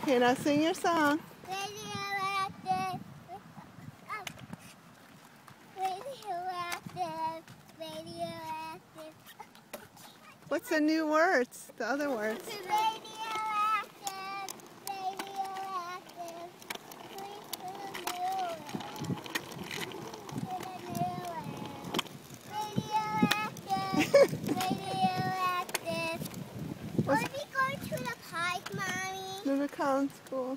Okay, now sing your song. Radioactive. Radioactive. Radioactive. What's the new words? The other words. Radioactive. Radioactive. Please put a new Radioactive. Radioactive. Are we going to the park, Mommy? No, the Collins School.